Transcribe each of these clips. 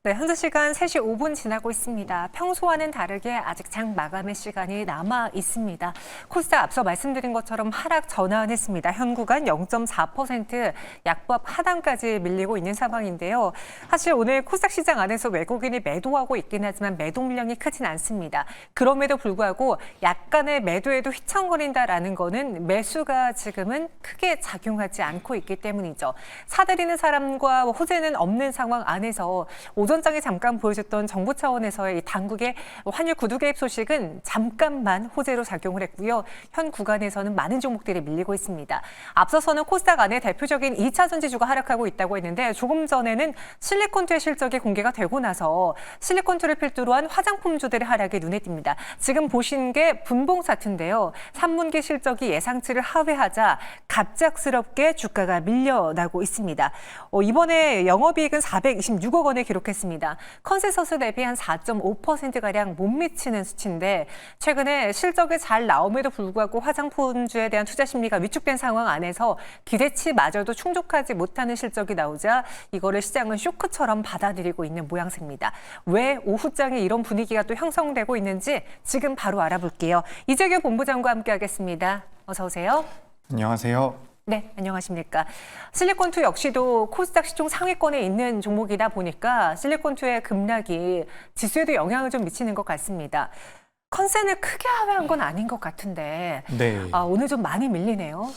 네, 현재 시간 3시 5분 지나고 있습니다. 평소와는 다르게 아직 장 마감의 시간이 남아 있습니다. 코스닥 앞서 말씀드린 것처럼 하락 전환했습니다. 현 구간 0.4% 약보합 하단까지 밀리고 있는 상황인데요. 사실 오늘 코스닥 시장 안에서 외국인이 매도하고 있긴 하지만 매도 물량이 크진 않습니다. 그럼에도 불구하고 약간의 매도에도 휘청거린다라는 거는 매수가 지금은 크게 작용하지 않고 있기 때문이죠. 사들이는 사람과 호재는 없는 상황 안에서 오전장에 잠깐 보여줬던 정부 차원에서의 이 당국의 환율 구두 개입 소식은 잠깐만 호재로 작용을 했고요. 현 구간에서는 많은 종목들이 밀리고 있습니다. 앞서서는 코스닥 안에 대표적인 2차 전지주가 하락하고 있다고 했는데 조금 전에는 실리콘투의 실적이 공개가 되고 나서 실리콘투를 필두로 한 화장품주들의 하락이 눈에 띕니다. 지금 보신 게 분봉 차트인데요. 3분기 실적이 예상치를 하회하자 갑작스럽게 주가가 밀려나고 있습니다. 이번에 영업이익은 426억 원을 기록했습니다. 컨센서스 대비 한 4.5%가량 못 미치는 수치인데 최근에 실적이 잘 나옴에도 불구하고 화장품주에 대한 투자 심리가 위축된 상황 안에서 기대치마저도 충족하지 못하는 실적이 나오자 이거를 시장은 쇼크처럼 받아들이고 있는 모양새입니다. 왜 오후장에 이런 분위기가 또 형성되고 있는지 지금 바로 알아볼게요. 이재규 본부장과 함께하겠습니다. 어서 오세요. 안녕하세요. 네, 안녕하십니까. 실리콘투 역시도 코스닥 시총 상위권에 있는 종목이다 보니까 실리콘투의 급락이 지수에도 영향을 좀 미치는 것 같습니다. 컨센을 크게 하회한 건 아닌 것 같은데 네. 오늘 좀 많이 밀리네요.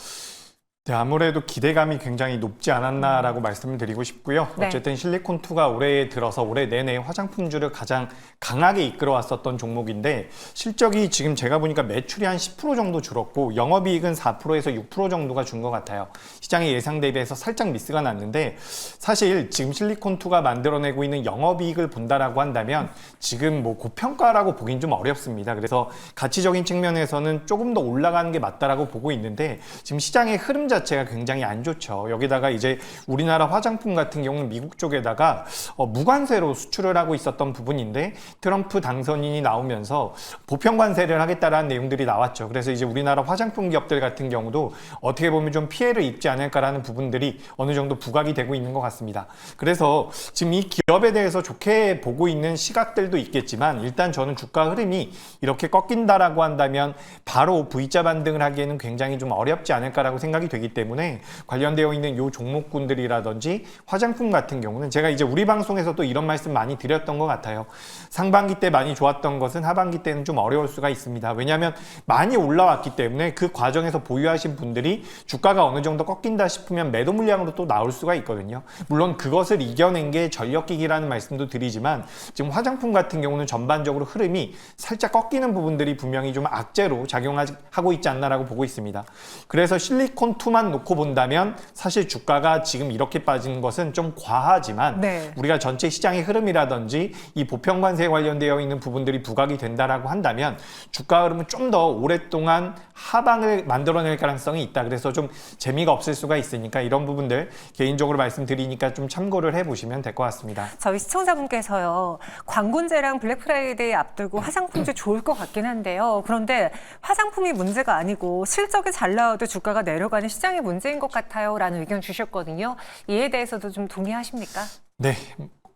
네, 아무래도 기대감이 굉장히 높지 않았나라고 말씀을 드리고 싶고요. 네. 어쨌든 실리콘투가 올해 들어서 올해 내내 화장품주를 가장 강하게 이끌어왔었던 종목인데 실적이 지금 제가 보니까 매출이 한 10% 정도 줄었고 영업이익은 4%에서 6% 정도가 준 것 같아요. 시장의 예상 대비해서 살짝 미스가 났는데 사실 지금 실리콘투가 만들어내고 있는 영업이익을 본다라고 한다면 지금 뭐 고평가라고 보긴 좀 어렵습니다. 그래서 가치적인 측면에서는 조금 더 올라가는 게 맞다라고 보고 있는데 지금 시장의 흐름 자체가 굉장히 안 좋죠. 여기다가 이제 우리나라 화장품 같은 경우는 미국 쪽에다가 무관세로 수출을 하고 있었던 부분인데 트럼프 당선인이 나오면서 보편 관세를 하겠다라는 내용들이 나왔죠. 그래서 이제 우리나라 화장품 기업들 같은 경우도 어떻게 보면 좀 피해를 입지 않을까라는 부분들이 어느 정도 부각이 되고 있는 것 같습니다. 그래서 지금 이 기업에 대해서 좋게 보고 있는 시각들도 있겠지만 일단 저는 주가 흐름이 이렇게 꺾인다라고 한다면 바로 V자 반등을 하기에는 굉장히 좀 어렵지 않을까라고 생각이 되기 때문에 관련되어 있는 요 종목군들이라든지 화장품 같은 경우는 제가 이제 우리 방송에서 또 이런 말씀 많이 드렸던 것 같아요. 상반기 때 많이 좋았던 것은 하반기 때는 좀 어려울 수가 있습니다. 왜냐하면 많이 올라왔기 때문에 그 과정에서 보유하신 분들이 주가가 어느 정도 꺾인다 싶으면 매도 물량으로 또 나올 수가 있거든요. 물론 그것을 이겨낸 게 전력기기라는 말씀도 드리지만 지금 화장품 같은 경우는 전반적으로 흐름이 살짝 꺾이는 부분들이 분명히 좀 악재로 작용하고 있지 않나라고 보고 있습니다. 그래서 실리콘투만 놓고 본다면 사실 주가가 지금 이렇게 빠지는 것은 좀 과하지만 네. 우리가 전체 시장의 흐름이라든지 이 보편관세에 관련되어 있는 부분들이 부각이 된다라고 한다면 주가 흐름은 좀 더 오랫동안 하방을 만들어낼 가능성이 있다. 그래서 좀 재미가 없을 수가 있으니까 이런 부분들 개인적으로 말씀드리니까 좀 참고를 해보시면 될 것 같습니다. 저희 시청자분께서요. 광군제랑 블랙프라이데이 앞두고 화장품주 좋을 것 같긴 한데요. 그런데 화장품이 문제가 아니고 실적이 잘 나와도 주가가 내려가는 시장의 문제인 것 같아요. 라는 의견 주셨거든요. 이에 대해서도 좀 동의하십니까? 네.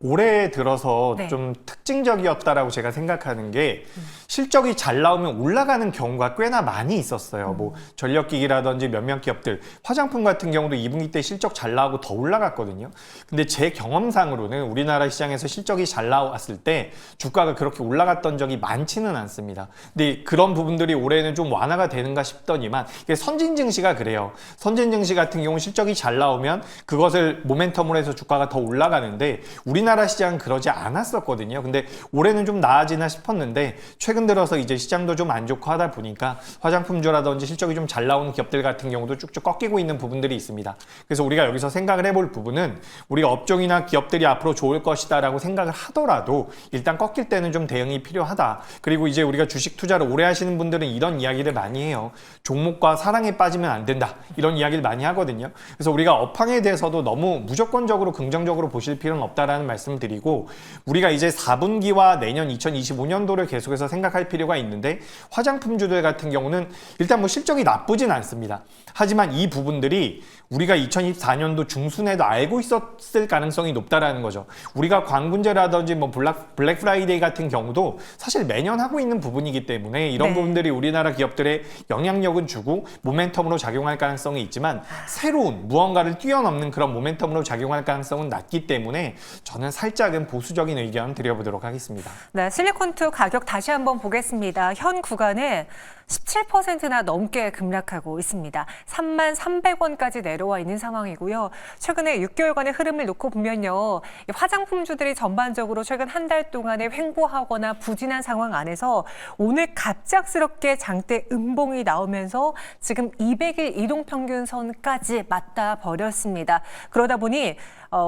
올해 들어서 네. 좀 특징적이었다라고 제가 생각하는 게 실적이 잘 나오면 올라가는 경우가 꽤나 많이 있었어요. 뭐 전력기기라든지 몇몇 기업들, 화장품 같은 경우도 2분기 때 실적 잘 나오고 더 올라갔거든요. 근데 제 경험상으로는 우리나라 시장에서 실적이 잘 나왔을 때 주가가 그렇게 올라갔던 적이 많지는 않습니다. 근데 그런 부분들이 올해는 좀 완화가 되는가 싶더니만 이게 선진 증시가 그래요. 선진 증시 같은 경우 실적이 잘 나오면 그것을 모멘텀으로 해서 주가가 더 올라가는데 우리나라 시장은 그러지 않았었거든요. 근데 올해는 좀 나아지나 싶었는데 최근 들어서 이제 시장도 좀 안 좋고 하다 보니까 화장품주라든지 실적이 좀 잘 나오는 기업들 같은 경우도 쭉쭉 꺾이고 있는 부분들이 있습니다. 그래서 우리가 여기서 생각을 해볼 부분은 우리가 업종이나 기업들이 앞으로 좋을 것이다 라고 생각을 하더라도 일단 꺾일 때는 좀 대응이 필요하다. 그리고 이제 우리가 주식 투자를 오래 하시는 분들은 이런 이야기를 많이 해요. 종목과 사랑에 빠지면 안 된다. 이런 이야기를 많이 하거든요. 그래서 우리가 업황에 대해서도 너무 무조건적으로 긍정적으로 보실 필요는 없다라는 말씀을 드리고 우리가 이제 4분기와 내년 2025년도를 계속해서 생각해 생각할 필요가 있는데 화장품주들 같은 경우는 일단 뭐 실적이 나쁘진 않습니다. 하지만 이 부분들이 우리가 2024년도 중순에도 알고 있었을 가능성이 높다라는 거죠. 우리가 광군제라든지 뭐 블랙 프라이데이 같은 경우도 사실 매년 하고 있는 부분이기 때문에 이런 네. 부분들이 우리나라 기업들의 영향력은 주고 모멘텀으로 작용할 가능성이 있지만 새로운 무언가를 뛰어넘는 그런 모멘텀으로 작용할 가능성은 낮기 때문에 저는 살짝은 보수적인 의견 드려보도록 하겠습니다. 네, 실리콘투 가격 다시 한번 보겠습니다. 현 구간에 17%나 넘게 급락하고 있습니다. 33,300원까지 내려와 있는 상황이고요. 최근에 6개월간의 흐름을 놓고 보면요. 이 화장품주들이 전반적으로 최근 한 달 동안에 횡보하거나 부진한 상황 안에서 오늘 갑작스럽게 장대 음봉이 나오면서 지금 200일 이동평균선까지 맞닿아 버렸습니다. 그러다 보니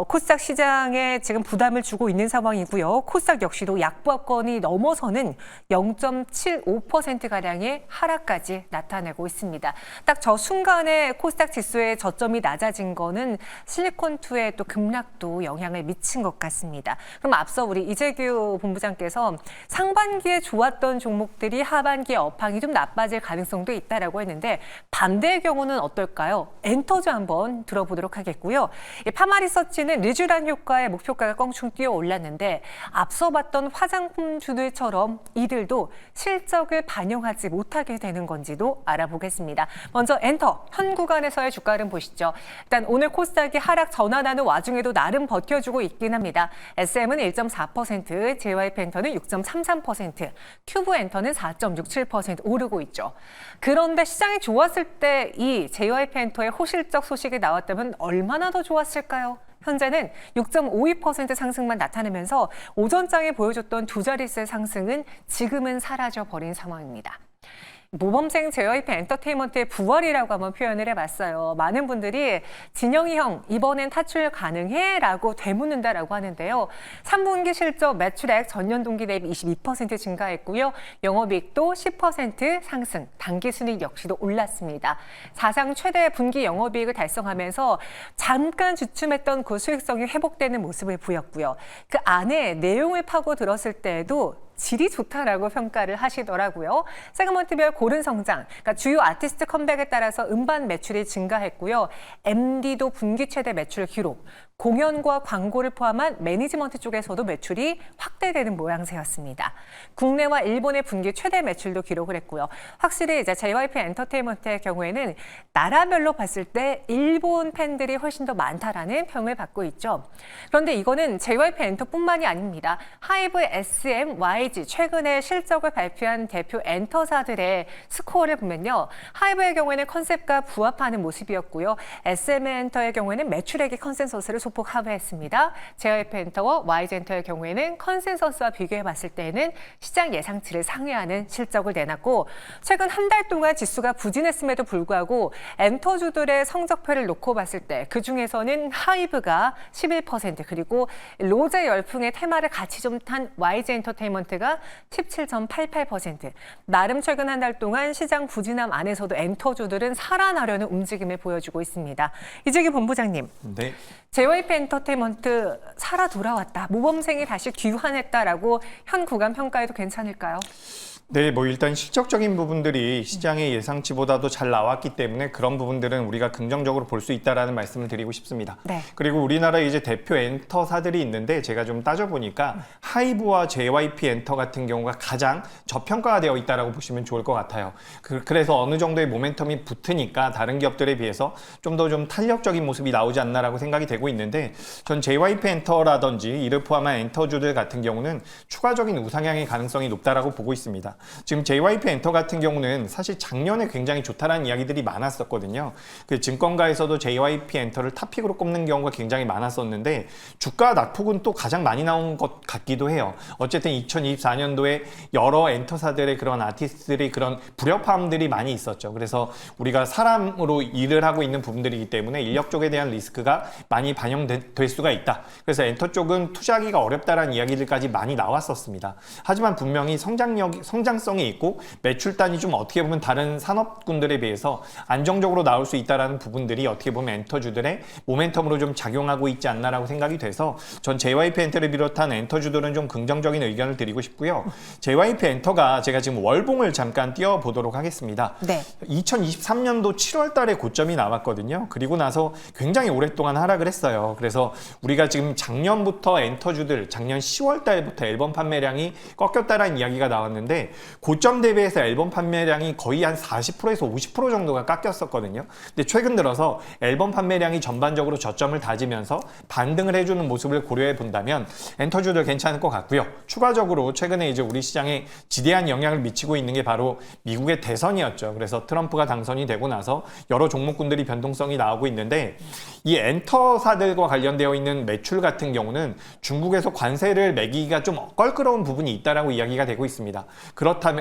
코스닥 시장에 지금 부담을 주고 있는 상황이고요. 코스닥 역시도 약보합권이 넘어서는 0.75%가량의 하락까지 나타내고 있습니다. 딱 저 순간에 코스닥 지수의 저점이 낮아진 거는 실리콘투의 또 급락도 영향을 미친 것 같습니다. 그럼 앞서 우리 이재규 본부장께서 상반기에 좋았던 종목들이 하반기에 업황이 좀 나빠질 가능성도 있다라고 했는데 반대의 경우는 어떨까요? 엔터주 한번 들어보도록 하겠고요. 파마리서치는 리쥬란 효과의 목표가가 껑충 뛰어 올랐는데 앞서 봤던 화장품주들처럼 이들도 실적을 반영하지 못하게 되는 건지도 알아보겠습니다. 먼저 엔터, 현 구간에서의 주가 흐름 보시죠. 일단 오늘 코스닥이 하락 전환하는 와중에도 나름 버텨주고 있긴 합니다. SM은 1.4%, JYP 엔터는 6.33%, 큐브 엔터는 4.67% 오르고 있죠. 그런데 시장이 좋았을 때 이 JYP 엔터의 호실적 소식이 나왔다면 얼마나 더 좋았을까요? 현재는 6.52% 상승만 나타내면서 오전장에 보여줬던 두 자릿수의 상승은 지금은 사라져버린 상황입니다. 모범생 JYP 엔터테인먼트의 부활이라고 한번 표현을 해봤어요. 많은 분들이 진영이 형 이번엔 타출 가능해? 라고 되묻는다라고 하는데요. 3분기 실적 매출액 전년 동기 대비 22% 증가했고요. 영업이익도 10% 상승, 당기순이익 역시도 올랐습니다. 사상 최대 분기 영업이익을 달성하면서 잠깐 주춤했던 그 수익성이 회복되는 모습을 보였고요. 그 안에 내용을 파고 들었을 때에도 질이 좋다라고 평가를 하시더라고요. 세그먼트별 고른 성장, 그러니까 주요 아티스트 컴백에 따라서 음반 매출이 증가했고요. MD도 분기 최대 매출 기록, 공연과 광고를 포함한 매니지먼트 쪽에서도 매출이 확대되는 모양새였습니다. 국내와 일본의 분기 최대 매출도 기록을 했고요. 확실히 이제 JYP 엔터테인먼트의 경우에는 나라별로 봤을 때 일본 팬들이 훨씬 더 많다라는 평을 받고 있죠. 그런데 이거는 JYP 엔터뿐만이 아닙니다. 하이브, SM, YG 최근에 실적을 발표한 대표 엔터사들의 스코어를 보면요. 하이브의 경우에는 컨셉과 부합하는 모습이었고요. SM 엔터의 경우에는 매출액의 컨센서스를 소폭 하회했습니다. JYP 엔터와 YG 엔터의 경우에는 컨센서스와 비교해 봤을 때는 시장 예상치를 상회하는 실적을 내놨고 최근 한 달 동안 지수가 부진했음에도 불구하고 엔터주들의 성적표를 놓고 봤을 때 그중에서는 하이브가 11% 그리고 로제 열풍의 테마를 같이 좀 탄 YG 엔터테인먼트가 17.88%. 나름 최근 한 달 동안 시장 부진함 안에서도 엔터주들은 살아나려는 움직임을 보여주고 있습니다. 이재규 본부장님. 네. JYP 엔터테인먼트 살아 돌아왔다. 모범생이 다시 귀환했다라고 현 구간 평가해도 괜찮을까요? 네, 뭐 일단 실적적인 부분들이 시장의 예상치보다도 잘 나왔기 때문에 그런 부분들은 우리가 긍정적으로 볼 수 있다라는 말씀을 드리고 싶습니다. 네. 그리고 우리나라에 이제 대표 엔터사들이 있는데 제가 좀 따져보니까 하이브와 JYP 엔터 같은 경우가 가장 저평가가 되어 있다라고 보시면 좋을 것 같아요. 그래서 어느 정도의 모멘텀이 붙으니까 다른 기업들에 비해서 좀 더 좀 탄력적인 모습이 나오지 않나라고 생각이 되고 있는데 전 JYP 엔터라든지 이를 포함한 엔터주들 같은 경우는 추가적인 우상향의 가능성이 높다라고 보고 있습니다. 지금 JYP 엔터 같은 경우는 사실 작년에 굉장히 좋다라는 이야기들이 많았었거든요. 그 증권가에서도 JYP 엔터를 탑픽으로 꼽는 경우가 굉장히 많았었는데 주가 낙폭은 또 가장 많이 나온 것 같기도 해요. 어쨌든 2024년도에 여러 엔터사들의 그런 아티스트들이 그런 불협화음들이 많이 있었죠. 그래서 우리가 사람으로 일을 하고 있는 부분들이기 때문에 인력 쪽에 대한 리스크가 많이 반영될 수가 있다. 그래서 엔터 쪽은 투자하기가 어렵다라는 이야기들까지 많이 나왔었습니다. 하지만 분명히 성장 성장성이 있고 매출단이 좀 어떻게 보면 다른 산업군들에 비해서 안정적으로 나올 수 있다는 부분들이 어떻게 보면 엔터주들의 모멘텀으로 좀 작용하고 있지 않나라고 생각이 돼서 전 JYP엔터를 비롯한 엔터주들은 좀 긍정적인 의견을 드리고 싶고요. JYP엔터가 제가 지금 월봉을 잠깐 띄워보도록 하겠습니다. 네. 2023년도 7월 달에 고점이 나왔거든요. 그리고 나서 굉장히 오랫동안 하락을 했어요. 그래서 우리가 지금 작년부터 엔터주들 작년 10월 달부터 앨범 판매량이 꺾였다라는 이야기가 나왔는데 고점 대비해서 앨범 판매량이 거의 한 40%에서 50% 정도가 깎였었거든요. 근데 최근 들어서 앨범 판매량이 전반적으로 저점을 다지면서 반등을 해주는 모습을 고려해 본다면 엔터주들 괜찮을 것 같고요. 추가적으로 최근에 이제 우리 시장에 지대한 영향을 미치고 있는 게 바로 미국의 대선이었죠. 그래서 트럼프가 당선이 되고 나서 여러 종목군들이 변동성이 나오고 있는데 이 엔터사들과 관련되어 있는 매출 같은 경우는 중국에서 관세를 매기기가 좀 껄끄러운 부분이 있다라고 이야기가 되고 있습니다.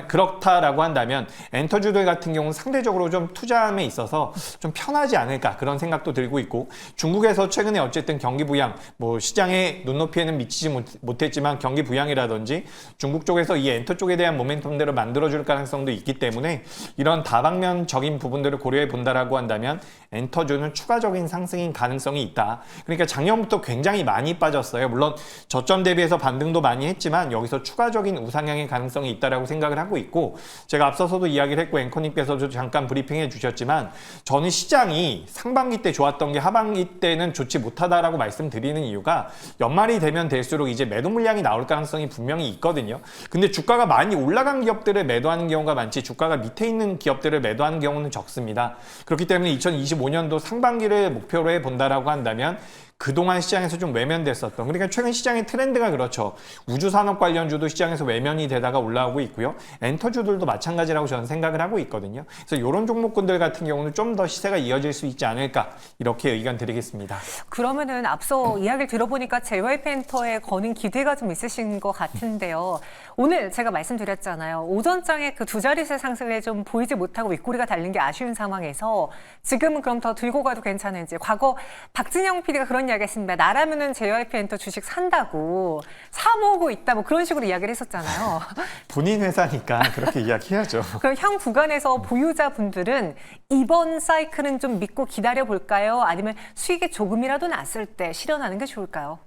그렇다라고 한다면 엔터주들 같은 경우는 상대적으로 좀 투자함에 있어서 좀 편하지 않을까 그런 생각도 들고 있고 중국에서 최근에 어쨌든 경기 부양 뭐 시장에 눈높이에는 미치지 못했지만 경기 부양이라든지 중국 쪽에서 이 엔터 쪽에 대한 모멘텀들을 만들어줄 가능성도 있기 때문에 이런 다방면적인 부분들을 고려해 본다라고 한다면 엔터주는 추가적인 상승인 가능성이 있다. 그러니까 작년부터 굉장히 많이 빠졌어요. 물론 저점 대비해서 반등도 많이 했지만 여기서 추가적인 우상향의 가능성이 있다라고 생각을 하고 있고 제가 앞서서도 이야기를 했고 앵커님께서도 잠깐 브리핑해 주셨지만 저는 시장이 상반기 때 좋았던 게 하반기 때는 좋지 못하다라고 말씀드리는 이유가 연말이 되면 될수록 이제 매도 물량이 나올 가능성이 분명히 있거든요. 근데 주가가 많이 올라간 기업들을 매도하는 경우가 많지 주가가 밑에 있는 기업들을 매도하는 경우는 적습니다. 그렇기 때문에 2025년도 상반기를 목표로 해 본다라고 한다면 그동안 시장에서 좀 외면됐었던 그러니까 최근 시장의 트렌드가 그렇죠. 우주산업 관련주도 시장에서 외면이 되다가 올라오고 있고요. 엔터주들도 마찬가지라고 저는 생각을 하고 있거든요. 그래서 이런 종목군들 같은 경우는 좀 더 시세가 이어질 수 있지 않을까 이렇게 의견 드리겠습니다. 그러면은 앞서 이야기를 들어보니까 JYP엔터에 거는 기대가 좀 있으신 것 같은데요. 오늘 제가 말씀드렸잖아요. 오전장에 그 두 자릿수 상승을 좀 보이지 못하고 윗꼬리가 달린 게 아쉬운 상황에서 지금은 그럼 더 들고 가도 괜찮은지 과거 박진영 PD가 그런 이야기 했습니다. 나라면은 JYP엔터 주식 산다고 사 모으고 있다 뭐 그런 식으로 이야기를 했었잖아요. 본인 회사니까 그렇게 이야기해야죠. 그럼 현 구간에서 보유자분들은 이번 사이클은 좀 믿고 기다려 볼까요? 아니면 수익이 조금이라도 났을 때 실현하는 게 좋을까요?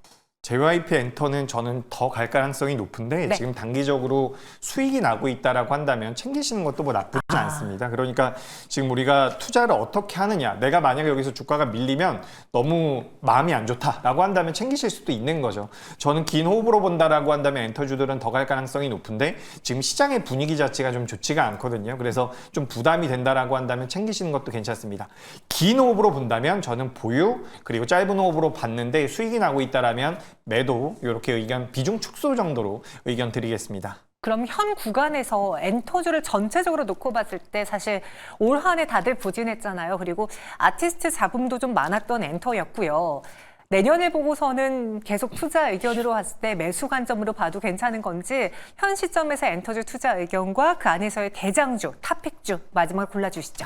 JYP엔터는 저는 더 갈 가능성이 높은데 네. 지금 단기적으로 수익이 나고 있다라고 한다면 챙기시는 것도 뭐 나쁘지 않습니다. 그러니까 지금 우리가 투자를 어떻게 하느냐 내가 만약에 여기서 주가가 밀리면 너무 마음이 안 좋다라고 한다면 챙기실 수도 있는 거죠. 저는 긴 호흡으로 본다라고 한다면 엔터주들은 더 갈 가능성이 높은데 지금 시장의 분위기 자체가 좀 좋지가 않거든요. 그래서 좀 부담이 된다라고 한다면 챙기시는 것도 괜찮습니다. 긴 호흡으로 본다면 저는 보유 그리고 짧은 호흡으로 봤는데 수익이 나고 있다라면 매도 이렇게 의견 비중 축소 정도로 의견 드리겠습니다. 그럼 현 구간에서 엔터주를 전체적으로 놓고 봤을 때 사실 올 한 해 다들 부진했잖아요. 그리고 아티스트 잡음도 좀 많았던 엔터였고요. 내년을 보고서는 계속 투자 의견으로 봤을 때 매수 관점으로 봐도 괜찮은 건지 현 시점에서 엔터주 투자 의견과 그 안에서의 대장주, 탑픽주 마지막으로 골라주시죠.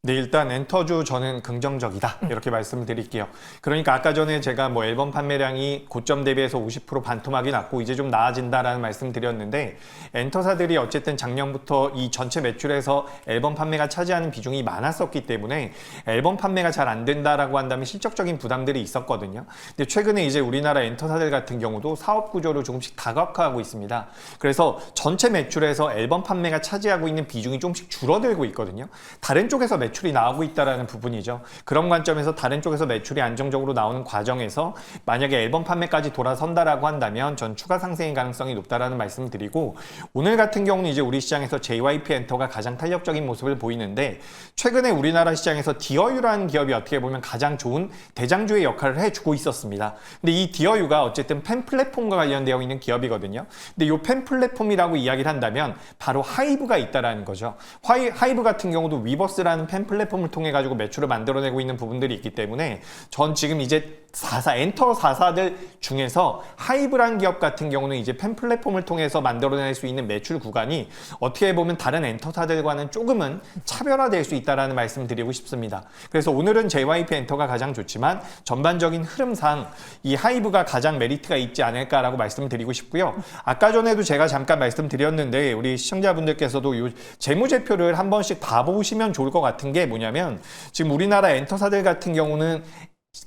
네, 일단 엔터주 저는 긍정적이다 이렇게 말씀을 드릴게요. 그러니까 아까 전에 제가 뭐 앨범 판매량이 고점 대비해서 50% 반토막이 났고 이제 좀 나아진다라는 말씀 드렸는데 엔터사들이 어쨌든 작년부터 이 전체 매출에서 앨범 판매가 차지하는 비중이 많았었기 때문에 앨범 판매가 잘 안 된다라고 한다면 실적적인 부담들이 있었거든요. 근데 최근에 이제 우리나라 엔터사들 같은 경우도 사업 구조를 조금씩 다각화하고 있습니다. 그래서 전체 매출에서 앨범 판매가 차지하고 있는 비중이 조금씩 줄어들고 있거든요. 다른 쪽에서 매출이 나오고 있다는 부분이죠. 그런 관점에서 다른 쪽에서 매출이 안정적으로 나오는 과정에서 만약에 앨범 판매까지 돌아선다라고 한다면 전 추가 상승의 가능성이 높다라는 말씀을 드리고 오늘 같은 경우는 이제 우리 시장에서 JYP엔터가 가장 탄력적인 모습을 보이는데 최근에 우리나라 시장에서 디어유라는 기업이 어떻게 보면 가장 좋은 대장주의 역할을 해주고 있었습니다. 근데 이 디어유가 어쨌든 팬 플랫폼과 관련되어 있는 기업이거든요. 근데 이 팬 플랫폼이라고 이야기를 한다면 바로 하이브가 있다라는 거죠. 하이브 같은 경우도 위버스라는 팬 플랫폼을 통해 가지고 매출을 만들어내고 있는 부분들이 있기 때문에 전 지금 이제 엔터 4사들 중에서 하이브란 기업 같은 경우는 이제 팬 플랫폼을 통해서 만들어낼 수 있는 매출 구간이 어떻게 보면 다른 엔터사들과는 조금은 차별화될 수 있다는 말씀을 드리고 싶습니다. 그래서 오늘은 JYP 엔터가 가장 좋지만 전반적인 흐름상 이 하이브가 가장 메리트가 있지 않을까라고 말씀을 드리고 싶고요. 아까 전에도 제가 잠깐 말씀드렸는데 우리 시청자분들께서도 이 재무제표를 한 번씩 봐보시면 좋을 것 같은 게 뭐냐면 지금 우리나라 엔터사들 같은 경우는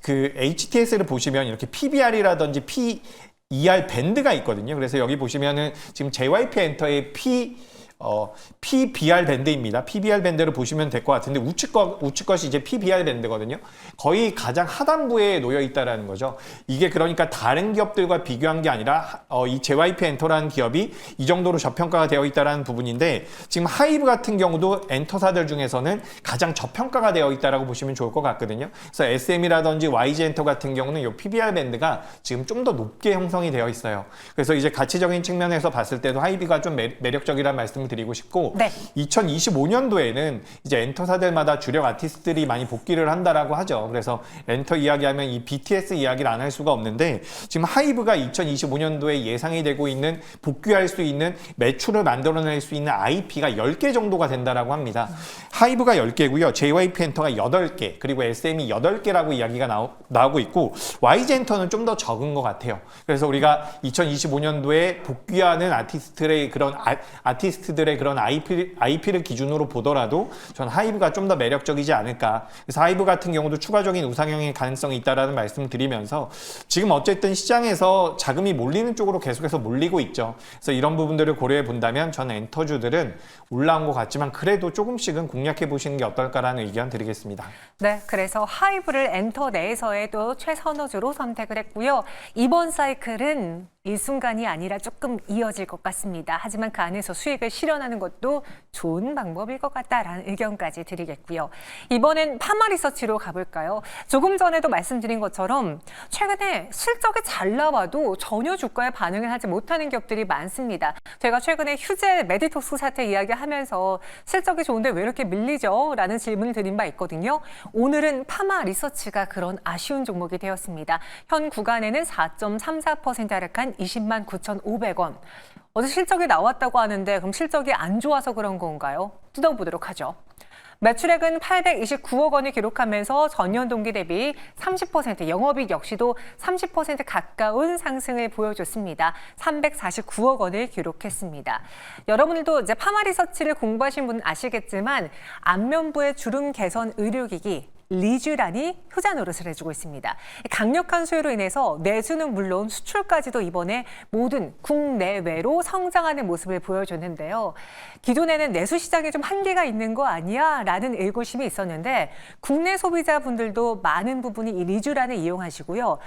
그 HTS를 보시면 이렇게 PBR이라든지 PER 밴드가 있거든요. 그래서 여기 보시면은 지금 JYP 엔터의 PBR 밴드입니다. PBR 밴드를 보시면 될 것 같은데 우측 것이 이제 PBR 밴드거든요. 거의 가장 하단부에 놓여 있다라는 거죠. 이게 그러니까 다른 기업들과 비교한 게 아니라 이 JYP 엔터라는 기업이 이 정도로 저평가가 되어 있다라는 부분인데 지금 하이브 같은 경우도 엔터사들 중에서는 가장 저평가가 되어 있다라고 보시면 좋을 것 같거든요. 그래서 SM이라든지 YG 엔터 같은 경우는 이 PBR 밴드가 지금 좀 더 높게 형성이 되어 있어요. 그래서 이제 가치적인 측면에서 봤을 때도 하이브가 좀 매력적이라는 말씀을 드리고 싶고 네. 2025년도에는 이제 엔터사들마다 주력 아티스트들이 많이 복귀를 한다라고 하죠. 그래서 엔터 이야기하면 이 BTS 이야기를 안 할 수가 없는데 지금 하이브가 2025년도에 예상이 되고 있는 복귀할 수 있는 매출을 만들어낼 수 있는 IP가 10개 정도가 된다라고 합니다. 하이브가 10개고요. JYP 엔터가 8개 그리고 SM이 8개라고 이야기가 나오고 있고 YG 엔터는 좀 더 적은 것 같아요. 그래서 우리가 2025년도에 복귀하는 아티스트들의 그런 IP를 기준으로 보더라도 전 하이브가 좀 더 매력적이지 않을까. 그래서 하이브 같은 경우도 추가적인 우상향의 가능성이 있다라는 말씀을 드리면서 지금 어쨌든 시장에서 자금이 몰리는 쪽으로 계속해서 몰리고 있죠. 그래서 이런 부분들을 고려해 본다면 전 엔터주들은 올라온 것 같지만 그래도 조금씩은 공략해 보시는 게 어떨까라는 의견 드리겠습니다. 네, 그래서 하이브를 엔터 내에서에도 최선호주로 선택을 했고요. 이번 사이클은 일순간이 아니라 조금 이어질 것 같습니다. 하지만 그 안에서 수익을 실현하는 것도 좋은 방법일 것 같다라는 의견까지 드리겠고요. 이번엔 파마 리서치로 가볼까요? 조금 전에도 말씀드린 것처럼 최근에 실적이 잘 나와도 전혀 주가에 반응을 하지 못하는 기업들이 많습니다. 제가 최근에 휴재 메디톡스 사태 이야기하면서 실적이 좋은데 왜 이렇게 밀리죠? 라는 질문을 드린 바 있거든요. 오늘은 파마 리서치가 그런 아쉬운 종목이 되었습니다. 현 구간에는 4.34% 하락한 20만 9,500원. 어제 실적이 나왔다고 하는데 그럼 실적이 안 좋아서 그런 건가요? 뜯어보도록 하죠. 매출액은 829억 원을 기록하면서 전년 동기 대비 30%, 영업이익 역시도 30% 가까운 상승을 보여줬습니다. 349억 원을 기록했습니다. 여러분들도 이제 파마 리서치를 공부하신 분은 아시겠지만 안면부의 주름 개선 의료기기 리쥬란이 효자 노릇을 해주고 있습니다. 강력한 수요로 인해서 내수는 물론 수출까지도 이번에 모든 국내외로 성장하는 모습을 보여줬는데요. 기존에는 내수 시장에 좀 한계가 있는 거 아니야? 라는 의구심이 있었는데 국내 소비자분들도 많은 부분이 이 리쥬란을 이용하시고요.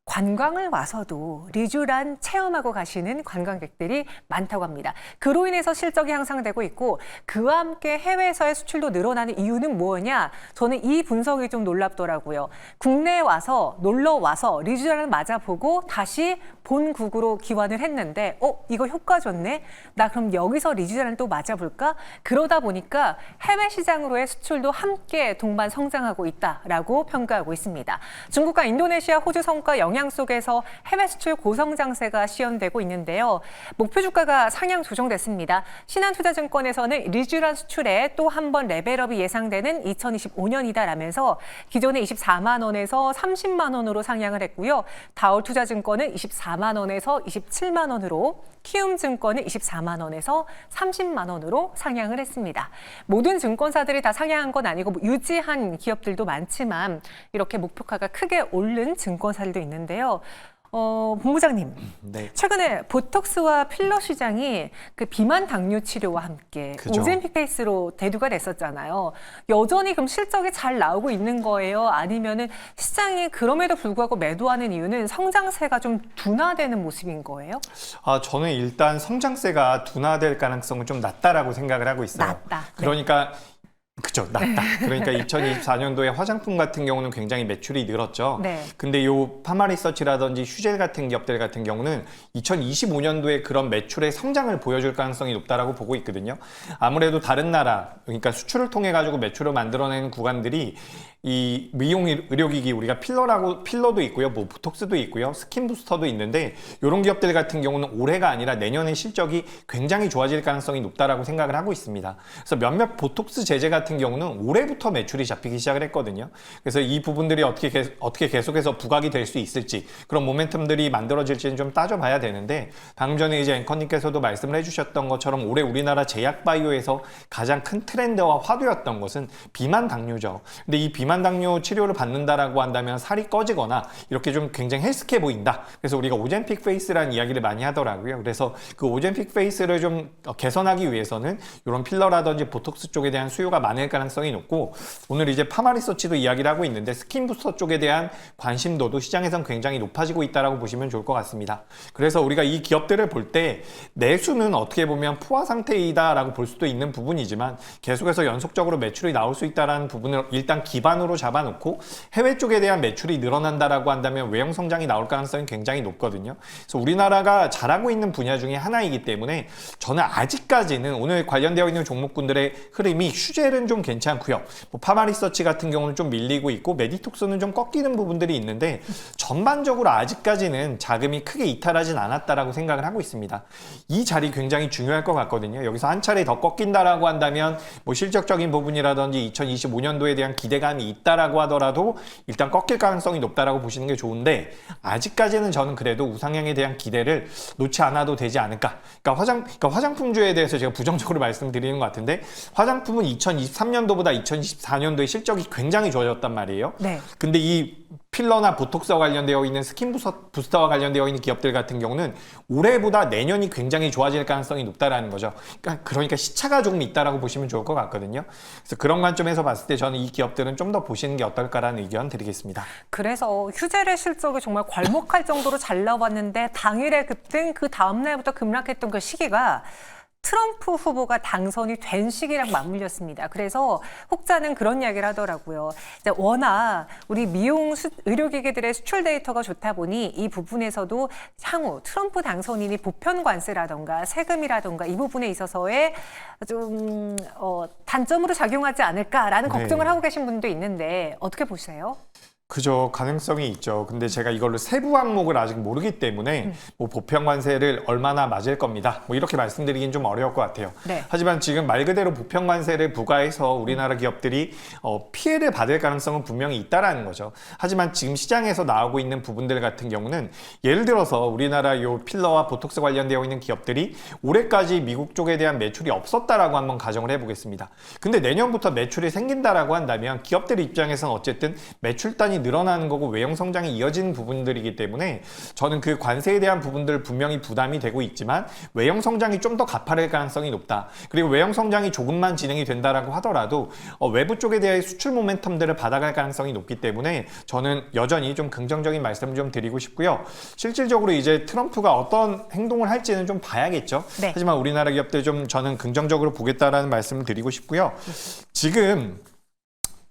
관광을 와서도 리쥬란 체험하고 가시는 관광객들이 많다고 합니다. 그로 인해서 실적이 향상되고 있고 그와 함께 해외에서의 수출도 늘어나는 이유는 뭐냐? 저는 이 분석이 좀 놀랍더라고요. 국내에 와서 놀러 와서 리쥬란을 맞아보고 다시 본국으로 기환을 했는데 이거 효과 좋네? 나 그럼 여기서 리쥬란을 또 맞아볼까? 그러다 보니까 해외 시장으로의 수출도 함께 동반 성장하고 있다라고 평가하고 있습니다. 중국과 인도네시아, 호주 성과 영향 속에서 해외 수출 고성장세가 시현되고 있는데요. 목표 주가가 상향 조정됐습니다. 신한투자증권에서는 리쥬란 수출에 또 한 번 레벨업이 예상되는 2025년이다라면서 기존의 24만 원에서 30만 원으로 상향을 했고요. 다올투자증권은 24만 원에서 27만 원으로, 키움증권은 24만 원에서 30만 원으로 상향을 했습니다. 모든 증권사들이 다 상향한 건 아니고 유지한 기업들도 많지만 이렇게 목표가가 크게 오른 증권사들도 있는데요. 본부장님, 네. 최근에 보톡스와 필러 시장이 그 비만 당뇨 치료와 함께 그죠. 오젬픽 페이스로 대두가 됐었잖아요. 여전히 그럼 실적이 잘 나오고 있는 거예요? 아니면은 시장이 그럼에도 불구하고 매도하는 이유는 성장세가 좀 둔화되는 모습인 거예요? 저는 일단 성장세가 둔화될 가능성은 좀 낮다라고 생각을 하고 있어요. 낮다. 네. 그러니까 그죠, 낮다. 그러니까 2024년도에 화장품 같은 경우는 굉장히 매출이 늘었죠. 네. 근데 요 파마리서치라든지 휴젤 같은 기업들 같은 경우는 2025년도에 그런 매출의 성장을 보여줄 가능성이 높다라고 보고 있거든요. 아무래도 다른 나라, 그러니까 수출을 통해 가지고 매출을 만들어내는 구간들이 이 미용 의료기기, 우리가 필러도 있고요, 뭐 보톡스도 있고요, 스킨 부스터도 있는데 이런 기업들 같은 경우는 올해가 아니라 내년에 실적이 굉장히 좋아질 가능성이 높다라고 생각을 하고 있습니다. 그래서 몇몇 보톡스 제제 같은 경우는 올해부터 매출이 잡히기 시작을 했거든요. 그래서 이 부분들이 어떻게 계속해서 부각이 될 수 있을지, 그런 모멘텀들이 만들어질지는 좀 따져봐야 되는데, 방금 전에 이제 앵커님께서도 말씀을 해주셨던 것처럼 올해 우리나라 제약 바이오에서 가장 큰 트렌드와 화두였던 것은 비만 당뇨죠. 근데 이 비만 당뇨 치료를 받는다라고 한다면 살이 꺼지거나 이렇게 좀 굉장히 헬스케 보인다. 그래서 우리가 오젠픽 페이스라는 이야기를 많이 하더라고요. 그래서 그 오젠픽 페이스를 좀 개선하기 위해서는 이런 필러라든지 보톡스 쪽에 대한 수요가 많을 가능성이 높고, 오늘 이제 파마리서치도 이야기를 하고 있는데 스킨 부스터 쪽에 대한 관심도도 시장에선 굉장히 높아지고 있다라고 보시면 좋을 것 같습니다. 그래서 우리가 이 기업들을 볼 때 내수는 어떻게 보면 포화 상태이다라고 볼 수도 있는 부분이지만 계속해서 연속적으로 매출이 나올 수 있다는 부분을 일단 기반으로 잡아놓고 해외 쪽에 대한 매출이 늘어난다라고 한다면 외형 성장이 나올 가능성이 굉장히 높거든요. 그래서 우리나라가 잘하고 있는 분야 중에 하나이기 때문에 저는 아직까지는 오늘 관련되어 있는 종목군들의 흐름이 휴젤은 좀 괜찮고요. 뭐 파마리서치 같은 경우는 좀 밀리고 있고 메디톡스는 좀 꺾이는 부분들이 있는데 전반적으로 아직까지는 자금이 크게 이탈하진 않았다라고 생각을 하고 있습니다. 이 자리 굉장히 중요할 것 같거든요. 여기서 한 차례 더 꺾인다라고 한다면 뭐 실적적인 부분이라든지 2025년도에 대한 기대감이 있다라고 하더라도 일단 꺾일 가능성이 높다라고 보시는 게 좋은데, 아직까지는 저는 그래도 우상향에 대한 기대를 놓지 않아도 되지 않을까. 그러니까 화장품주에 대해서 제가 부정적으로 말씀드리는 것 같은데, 화장품은 2023년도보다 2024년도에 실적이 굉장히 좋아졌단 말이에요. 네. 근데 이 필러나 보톡스와 관련되어 있는 스킨 부스터와 관련되어 있는 기업들 같은 경우는 올해보다 내년이 굉장히 좋아질 가능성이 높다라는 거죠. 그러니까 시차가 조금 있다라고 보시면 좋을 것 같거든요. 그래서 그런 관점에서 봤을 때 저는 이 기업들은 좀 더 보시는 게 어떨까라는 의견 드리겠습니다. 그래서 휴젤의 실적이 정말 괄목할 정도로 잘 나왔는데 당일에 급등, 그 다음날부터 급락했던 그 시기가 트럼프 후보가 당선이 된 시기랑 맞물렸습니다. 그래서 혹자는 그런 이야기를 하더라고요. 이제 워낙 우리 미용 의료기기들의 수출 데이터가 좋다 보니 이 부분에서도 향후 트럼프 당선인이 보편 관세라던가 세금이라던가 이 부분에 있어서의 좀 단점으로 작용하지 않을까라는 네. 걱정을 하고 계신 분도 있는데 어떻게 보세요? 그죠. 가능성이 있죠. 근데 제가 이걸로 세부 항목을 아직 모르기 때문에 뭐 보편 관세를 얼마나 맞을 겁니다, 뭐 이렇게 말씀드리긴 좀 어려울 것 같아요. 네. 하지만 지금 말 그대로 보편 관세를 부과해서 우리나라 기업들이 피해를 받을 가능성은 분명히 있다라는 거죠. 하지만 지금 시장에서 나오고 있는 부분들 같은 경우는 예를 들어서 우리나라 요 필러와 보톡스 관련되어 있는 기업들이 올해까지 미국 쪽에 대한 매출이 없었다라고 한번 가정을 해보겠습니다. 근데 내년부터 매출이 생긴다라고 한다면 기업들 입장에서는 어쨌든 매출단이 늘어나는 거고 외형 성장이 이어지는 부분들이기 때문에 저는 그 관세에 대한 부분들 분명히 부담이 되고 있지만 외형 성장이 좀 더 가파를 가능성이 높다. 그리고 외형 성장이 조금만 진행이 된다라고 하더라도 외부 쪽에 대한 수출 모멘텀들을 받아갈 가능성이 높기 때문에 저는 여전히 좀 긍정적인 말씀을 좀 드리고 싶고요. 실질적으로 이제 트럼프가 어떤 행동을 할지는 좀 봐야겠죠. 네. 하지만 우리나라 기업들 좀 저는 긍정적으로 보겠다라는 말씀을 드리고 싶고요. 지금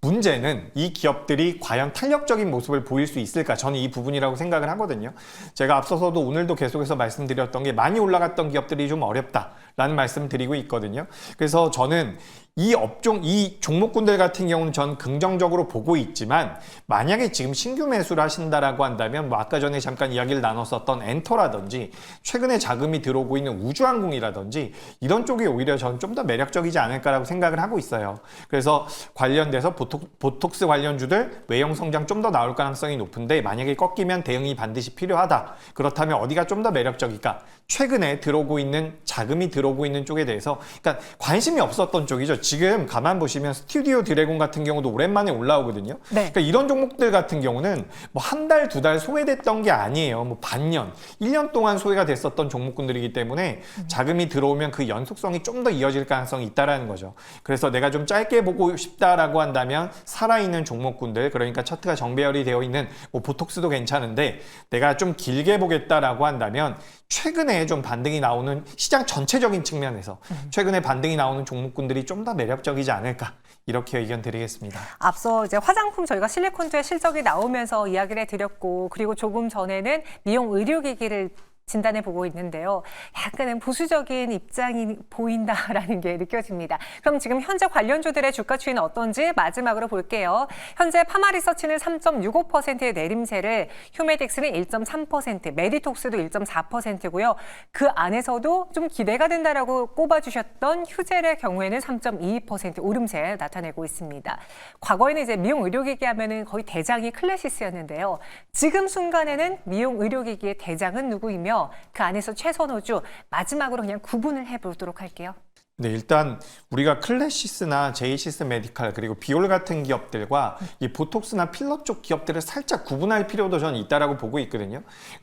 문제는 이 기업들이 과연 탄력적인 모습을 보일 수 있을까? 저는 이 부분이라고 생각을 하거든요. 제가 앞서서도 오늘도 계속해서 말씀드렸던 게 많이 올라갔던 기업들이 좀 어렵다라는 말씀 드리고 있거든요. 그래서 저는 이 업종, 이 종목군들 같은 경우는 전 긍정적으로 보고 있지만 만약에 지금 신규 매수를 하신다라고 한다면 뭐 아까 전에 잠깐 이야기를 나눴었던 엔터라든지 최근에 자금이 들어오고 있는 우주항공이라든지 이런 쪽이 오히려 저는 좀 더 매력적이지 않을까라고 생각을 하고 있어요. 그래서 관련돼서 보톡스 관련주들 외형 성장 좀 더 나올 가능성이 높은데 만약에 꺾이면 대응이 반드시 필요하다. 그렇다면 어디가 좀 더 매력적일까? 최근에 들어오고 있는 자금이 들어오고 있는 쪽에 대해서 그러니까 관심이 없었던 쪽이죠. 지금 가만 보시면 스튜디오 드래곤 같은 경우도 오랜만에 올라오거든요. 네. 그러니까 이런 종목들 같은 경우는 뭐 한 달, 두 달 소외됐던 게 아니에요. 뭐 반년, 1년 동안 소외가 됐었던 종목군들이기 때문에 자금이 들어오면 그 연속성이 좀 더 이어질 가능성이 있다라는 거죠. 그래서 내가 좀 짧게 보고 싶다라고 한다면 살아있는 종목군들, 그러니까 차트가 정배열이 되어 있는 뭐 보톡스도 괜찮은데 내가 좀 길게 보겠다라고 한다면 최근에 좀 반등이 나오는 시장 전체적인 측면에서 최근에 반등이 나오는 종목군들이 좀 더 더 매력적이지 않을까 이렇게 의견 드리겠습니다. 앞서 이제 화장품 저희가 실리콘투의 실적이 나오면서 이야기를 해드렸고, 그리고 조금 전에는 미용 의료기기를 진단해 보고 있는데요. 약간은 보수적인 입장이 보인다라는 게 느껴집니다. 그럼 지금 현재 관련주들의 주가 추이는 어떤지 마지막으로 볼게요. 현재 파마리서치는 3.65%의 내림세를, 휴메딕스는 1.3%, 메디톡스도 1.4%고요. 그 안에서도 좀 기대가 된다라고 꼽아주셨던 휴젤의 경우에는 3.22% 오름세 나타내고 있습니다. 과거에는 이제 미용 의료기기 하면은 거의 대장이 클래시스였는데요. 지금 순간에는 미용 의료기기의 대장은 누구이며 그 안에서 최선호주 마지막으로 그냥 구분을 해보도록 할게요. 네, 일단 우리가 클래시스나 제이시스 메디칼 그리고 비올 같은 기업들과 이 보톡스나 필러 쪽 기업들을 살짝 구분할 필요도 저는 있다라고 보고 있거든요.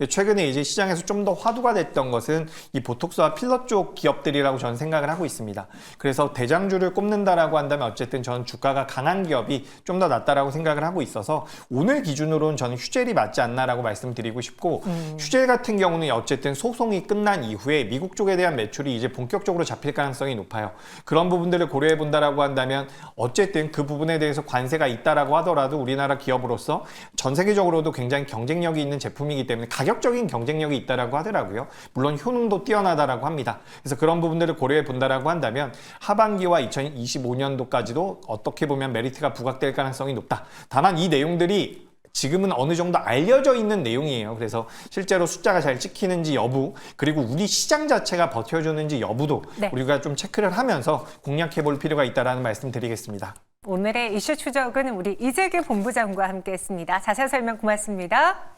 최근에 이제 시장에서 좀 더 화두가 됐던 것은 이 보톡스와 필러 쪽 기업들이라고 저는 생각을 하고 있습니다. 그래서 대장주를 꼽는다라고 한다면 어쨌든 저는 주가가 강한 기업이 좀 더 낫다라고 생각을 하고 있어서 오늘 기준으로는 저는 휴젤이 맞지 않나라고 말씀드리고 싶고, 휴젤 같은 경우는 어쨌든 소송이 끝난 이후에 미국 쪽에 대한 매출이 이제 본격적으로 잡힐 가능성이 높아요. 그런 부분들을 고려해 본다라고 한다면 어쨌든 그 부분에 대해서 관세가 있다라고 하더라도 우리나라 기업으로서 전 세계적으로도 굉장히 경쟁력이 있는 제품이기 때문에 가격적인 경쟁력이 있다라고 하더라고요. 물론 효능도 뛰어나다라고 합니다. 그래서 그런 부분들을 고려해 본다라고 한다면 하반기와 2025년도까지도 어떻게 보면 메리트가 부각될 가능성이 높다. 다만 이 내용들이 지금은 어느 정도 알려져 있는 내용이에요. 그래서 실제로 숫자가 잘 찍히는지 여부, 그리고 우리 시장 자체가 버텨주는지 여부도 우리가 좀 체크를 하면서 공략해 볼 필요가 있다는 말씀 드리겠습니다. 오늘의 이슈 추적은 우리 이재규 본부장과 함께했습니다. 자세한 설명 고맙습니다.